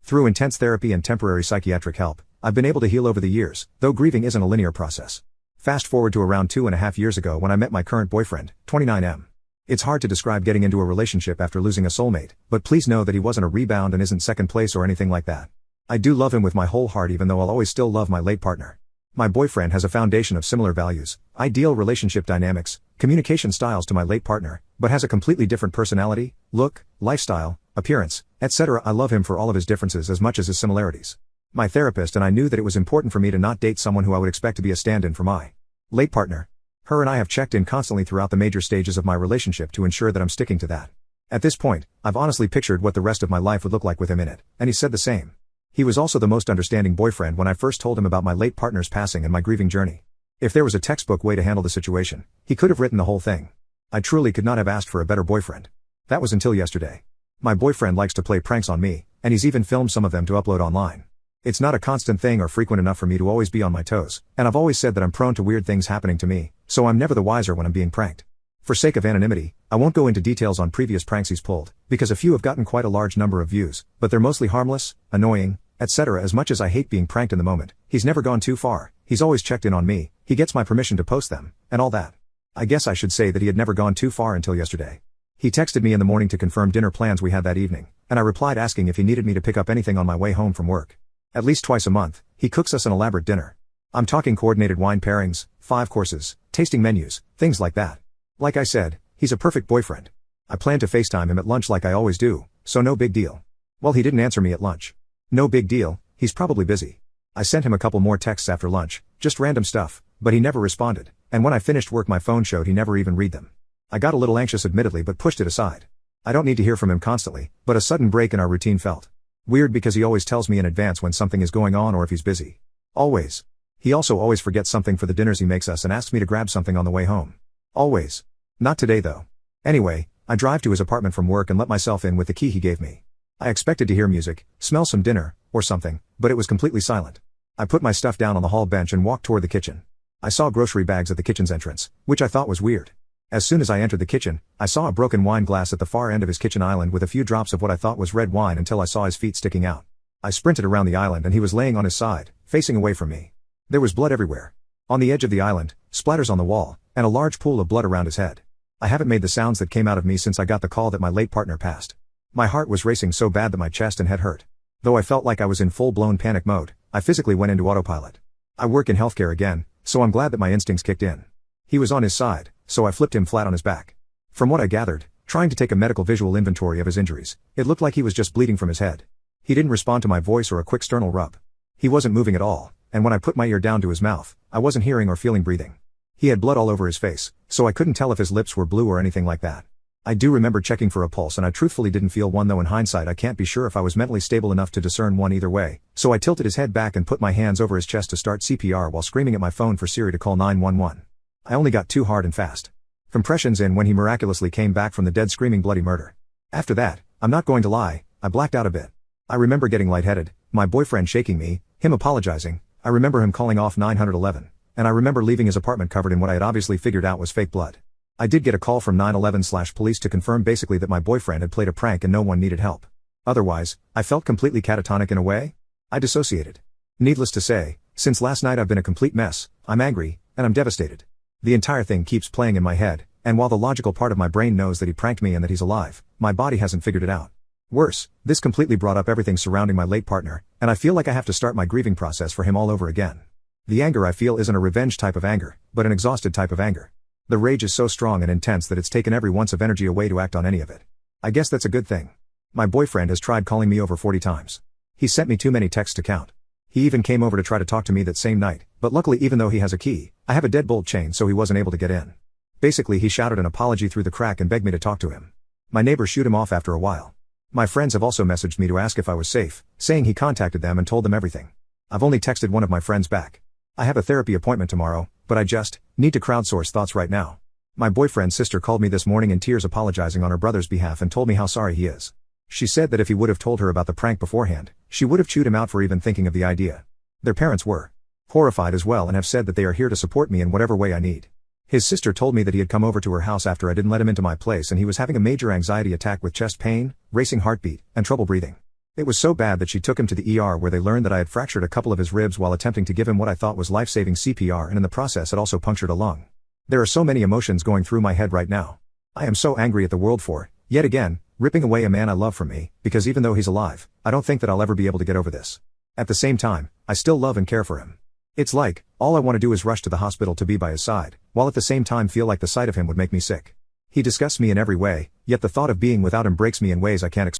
Through intense therapy and temporary psychiatric help, I've been able to heal over the years, though grieving isn't a linear process. Fast forward to around 2.5 years ago when I met my current boyfriend, 29M. It's hard to describe getting into a relationship after losing a soulmate, but please know that he wasn't a rebound and isn't second place or anything like that. I do love him with my whole heart, even though I'll always still love my late partner. My boyfriend has a foundation of similar values, ideal relationship dynamics, communication styles to my late partner, but has a completely different personality, look, lifestyle, appearance, etc. I love him for all of his differences as much as his similarities. My therapist and I knew that it was important for me to not date someone who I would expect to be a stand-in for my late partner. Her and I have checked in constantly throughout the major stages of my relationship to ensure that I'm sticking to that. At this point, I've honestly pictured what the rest of my life would look like with him in it, and he said the same. He was also the most understanding boyfriend when I first told him about my late partner's passing and my grieving journey. If there was a textbook way to handle the situation, he could have written the whole thing. I truly could not have asked for a better boyfriend. That was until yesterday. My boyfriend likes to play pranks on me, and he's even filmed some of them to upload online. It's not a constant thing or frequent enough for me to always be on my toes, and I've always said that I'm prone to weird things happening to me, so I'm never the wiser when I'm being pranked. For sake of anonymity, I won't go into details on previous pranks he's pulled, because a few have gotten quite a large number of views, but they're mostly harmless, annoying, etc. As much as I hate being pranked in the moment, he's never gone too far, he's always checked in on me, he gets my permission to post them, and all that. I guess I should say that he had never gone too far until yesterday. He texted me in the morning to confirm dinner plans we had that evening, and I replied asking if he needed me to pick up anything on my way home from work. At least twice a month, he cooks us an elaborate dinner. I'm talking coordinated wine pairings, 5 courses, tasting menus, things like that. Like I said, he's a perfect boyfriend. I plan to FaceTime him at lunch like I always do, so no big deal. Well, he didn't answer me at lunch. No big deal, he's probably busy. I sent him a couple more texts after lunch, just random stuff, but he never responded, and when I finished work my phone showed he never even read them. I got a little anxious admittedly but pushed it aside. I don't need to hear from him constantly, but a sudden break in our routine felt weird because he always tells me in advance when something is going on or if he's busy. Always. He also always forgets something for the dinners he makes us and asks me to grab something on the way home. Always. Not today though. Anyway, I drive to his apartment from work and let myself in with the key he gave me. I expected to hear music, smell some dinner, or something, but it was completely silent. I put my stuff down on the hall bench and walked toward the kitchen. I saw grocery bags at the kitchen's entrance, which I thought was weird. As soon as I entered the kitchen, I saw a broken wine glass at the far end of his kitchen island with a few drops of what I thought was red wine until I saw his feet sticking out. I sprinted around the island and he was laying on his side, facing away from me. There was blood everywhere. On the edge of the island, splatters on the wall, and a large pool of blood around his head. I haven't made the sounds that came out of me since I got the call that my late partner passed. My heart was racing so bad that my chest and head hurt. Though I felt like I was in full-blown panic mode, I physically went into autopilot. I work in healthcare again, so I'm glad that my instincts kicked in. He was on his side, so I flipped him flat on his back. From what I gathered, trying to take a medical visual inventory of his injuries, it looked like he was just bleeding from his head. He didn't respond to my voice or a quick sternal rub. He wasn't moving at all, and when I put my ear down to his mouth, I wasn't hearing or feeling breathing. He had blood all over his face, so I couldn't tell if his lips were blue or anything like that. I do remember checking for a pulse and I truthfully didn't feel one, though in hindsight I can't be sure if I was mentally stable enough to discern one either way, so I tilted his head back and put my hands over his chest to start CPR while screaming at my phone for Siri to call 911. I only got too hard and fast. Compressions in when he miraculously came back from the dead screaming bloody murder. After that, I'm not going to lie, I blacked out a bit. I remember getting lightheaded, my boyfriend shaking me, him apologizing, I remember him calling off 911, and I remember leaving his apartment covered in what I had obviously figured out was fake blood. I did get a call from 911/police to confirm basically that my boyfriend had played a prank and no one needed help. Otherwise, I felt completely catatonic in a way. I dissociated. Needless to say, since last night I've been a complete mess, I'm angry, and I'm devastated. The entire thing keeps playing in my head, and while the logical part of my brain knows that he pranked me and that he's alive, my body hasn't figured it out. Worse, this completely brought up everything surrounding my late partner, and I feel like I have to start my grieving process for him all over again. The anger I feel isn't a revenge type of anger, but an exhausted type of anger. The rage is so strong and intense that it's taken every ounce of energy away to act on any of it. I guess that's a good thing. My boyfriend has tried calling me over 40 times. He sent me too many texts to count. He even came over to try to talk to me that same night, but luckily even though he has a key, I have a deadbolt chain so he wasn't able to get in. Basically he shouted an apology through the crack and begged me to talk to him. My neighbors shoot him off after a while. My friends have also messaged me to ask if I was safe, saying he contacted them and told them everything. I've only texted one of my friends back. I have a therapy appointment tomorrow, but I just need to crowdsource thoughts right now. My boyfriend's sister called me this morning in tears apologizing on her brother's behalf and told me how sorry he is. She said that if he would have told her about the prank beforehand, she would have chewed him out for even thinking of the idea. Their parents were horrified as well and have said that they are here to support me in whatever way I need. His sister told me that he had come over to her house after I didn't let him into my place and he was having a major anxiety attack with chest pain, racing heartbeat, and trouble breathing. It was so bad that she took him to the ER where they learned that I had fractured a couple of his ribs while attempting to give him what I thought was life-saving CPR, and in the process had also punctured a lung. There are so many emotions going through my head right now. I am so angry at the world for, yet again, ripping away a man I love from me, because even though he's alive, I don't think that I'll ever be able to get over this. At the same time, I still love and care for him. It's like, all I want to do is rush to the hospital to be by his side, while at the same time feel like the sight of him would make me sick. He disgusts me in every way, yet the thought of being without him breaks me in ways I can't explain.